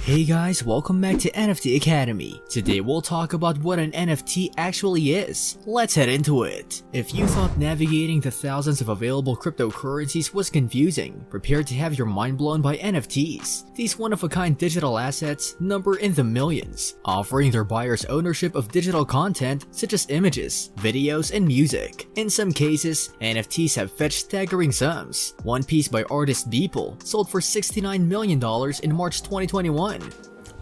Hey guys, welcome back to NFT Academy. Today we'll talk about what an NFT actually is. Let's head into it. If you thought navigating the thousands of available cryptocurrencies was confusing, prepare to have your mind blown by NFTs. These one-of-a-kind digital assets number in the millions, offering their buyers ownership of digital content such as images, videos, and music. In some cases, NFTs have fetched staggering sums. One piece by artist Beeple sold for $69 million in March 2021.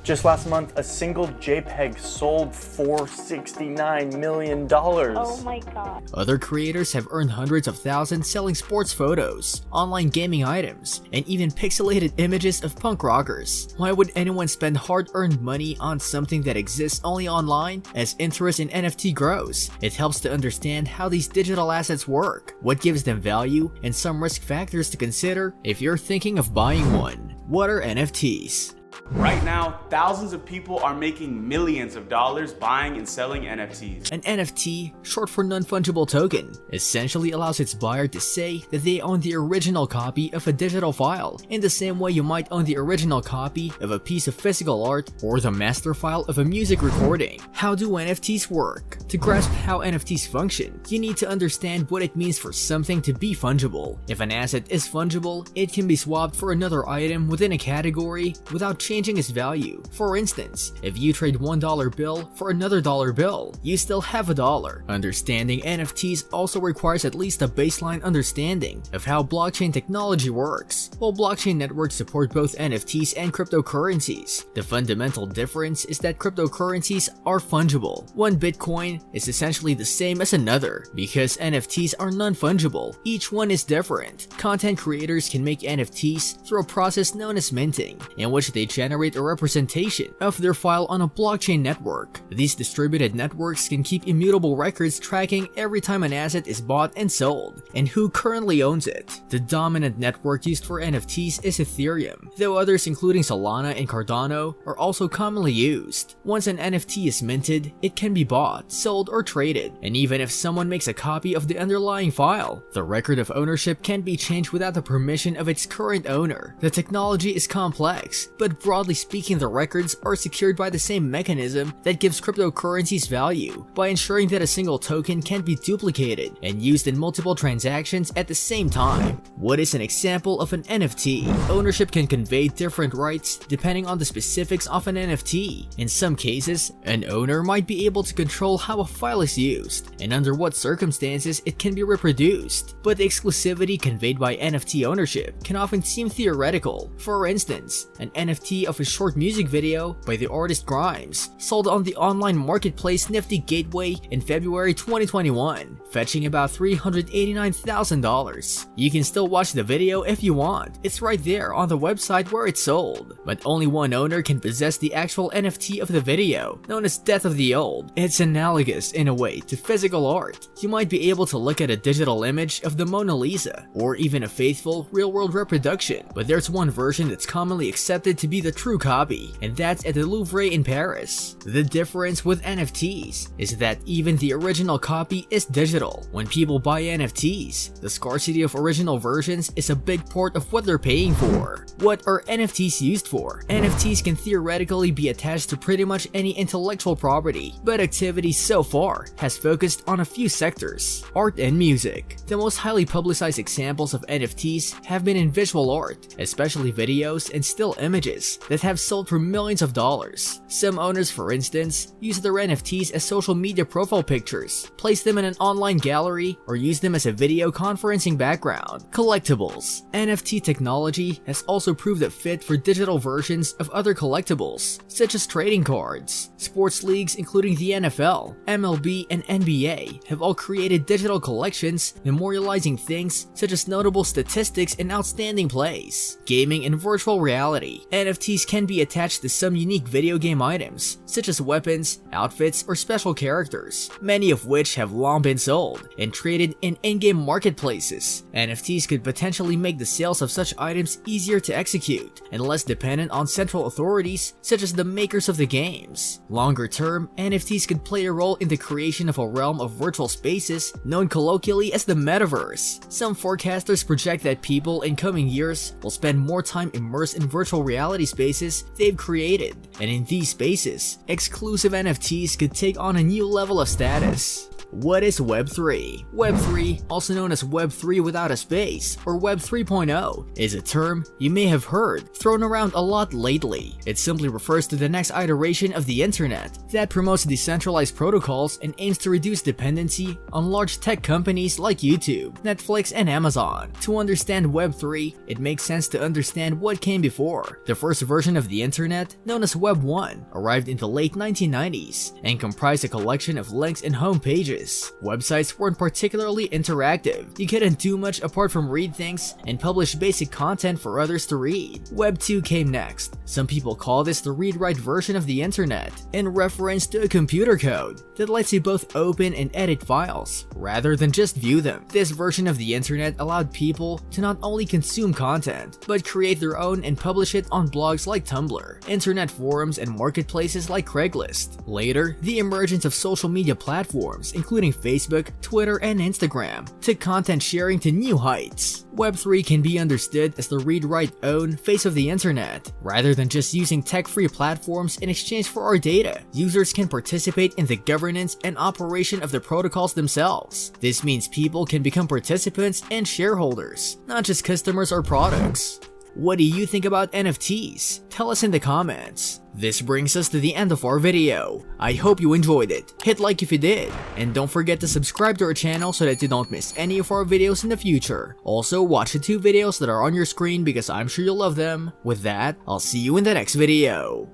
Just last month, a single JPEG sold for $69 million. Oh my god. Other creators have earned hundreds of thousands selling sports photos, online gaming items, and even pixelated images of punk rockers. Why would anyone spend hard-earned money on something that exists only online? As interest in NFT grows, it helps to understand how these digital assets work, what gives them value, and some risk factors to consider if you're thinking of buying one. What are NFTs? Right now, thousands of people are making millions of dollars buying and selling NFTs. An NFT, short for non-fungible token, essentially allows its buyer to say that they own the original copy of a digital file, in the same way you might own the original copy of a piece of physical art or the master file of a music recording. How do NFTs work? To grasp how NFTs function, you need to understand what it means for something to be fungible. If an asset is fungible, it can be swapped for another item within a category without changing its value. For instance, if you trade $1 bill for another dollar bill, you still have a dollar. Understanding NFTs also requires at least a baseline understanding of how blockchain technology works. While blockchain networks support both NFTs and cryptocurrencies, the fundamental difference is that cryptocurrencies are fungible. One Bitcoin is essentially the same as another because NFTs are non-fungible. Each one is different. Content creators can make NFTs through a process known as minting, in which they generate a representation of their file on a blockchain network. These distributed networks can keep immutable records tracking every time an asset is bought and sold, and who currently owns it. The dominant network used for NFTs is Ethereum, though others including Solana and Cardano are also commonly used. Once an NFT is minted, it can be bought, sold, or traded, and even if someone makes a copy of the underlying file, the record of ownership can't be changed without the permission of its current owner. The technology is complex, but broadly speaking, the records are secured by the same mechanism that gives cryptocurrencies value, by ensuring that a single token can't be duplicated and used in multiple transactions at the same time. What is an example of an NFT? Ownership can convey different rights depending on the specifics of an NFT. In some cases, an owner might be able to control how a file is used and under what circumstances it can be reproduced, but the exclusivity conveyed by NFT ownership can often seem theoretical. For instance, an NFT of a short music video by the artist Grimes sold on the online marketplace Nifty Gateway in February 2021, fetching about $389,000. You can still watch the video if you want. It's right there on the website where it's sold, but only one owner can possess the actual NFT of the video, known as Death of the Old. It's analogous in a way to physical art. You might be able to look at a digital image of the Mona Lisa, or even a faithful real-world reproduction, but there's one version that's commonly accepted to be the true copy, and that's at the Louvre in Paris. The difference with NFTs is that even the original copy is digital. When people buy NFTs, the scarcity of original versions is a big part of what they're paying for. What are NFTs used for? NFTs can theoretically be attached to pretty much any intellectual property, but activity so far has focused on a few sectors: art and music. The most highly publicized examples of NFTs have been in visual art, especially videos and still images that have sold for millions of dollars. Some owners, for instance, use their NFTs as social media profile pictures, place them in an online gallery, or use them as a video conferencing background. Collectibles. NFT technology has also proved a fit for digital versions of other collectibles, such as trading cards. Sports leagues including the NFL, MLB, and NBA have all created digital collections memorializing things such as notable statistics and outstanding plays. Gaming and virtual reality. NFTs can be attached to some unique video game items, such as weapons, outfits, or special characters, many of which have long been sold and traded in in-game marketplaces. NFTs could potentially make the sales of such items easier to execute and less dependent on central authorities such as the makers of the games. Longer term, NFTs could play a role in the creation of a realm of virtual spaces known colloquially as the metaverse. Some forecasters project that people in coming years will spend more time immersed in virtual reality spaces spaces they've created. And in these spaces, exclusive NFTs could take on a new level of status. What is Web3? Web3, also known as Web3 without a space, or Web 3.0, is a term you may have heard thrown around a lot lately. It simply refers to the next iteration of the internet that promotes decentralized protocols and aims to reduce dependency on large tech companies like YouTube, Netflix, and Amazon. To understand Web3, it makes sense to understand what came before. The first version of the internet, known as Web 1, arrived in the late 1990s and comprised a collection of links and home pages. Websites weren't particularly interactive. You couldn't do much apart from read things and publish basic content for others to read. Web 2 came next. Some people call this the read-write version of the internet, in reference to a computer code that lets you both open and edit files, rather than just view them. This version of the internet allowed people to not only consume content, but create their own and publish it on blogs like Tumblr, internet forums, and marketplaces like Craigslist. Later, the emergence of social media platforms, including Facebook, Twitter, and Instagram, took content sharing to new heights. Web3 can be understood as the read-write-own face of the internet. Rather than just using tech-free platforms in exchange for our data, users can participate in the governance and operation of the protocols themselves. This means people can become participants and shareholders, not just customers or products. What do you think about NFTs? Tell us in the comments. This brings us to the end of our video. I hope you enjoyed it. Hit like if you did. And don't forget to subscribe to our channel so that you don't miss any of our videos in the future. Also, watch the 2 videos that are on your screen because I'm sure you'll love them. With that, I'll see you in the next video.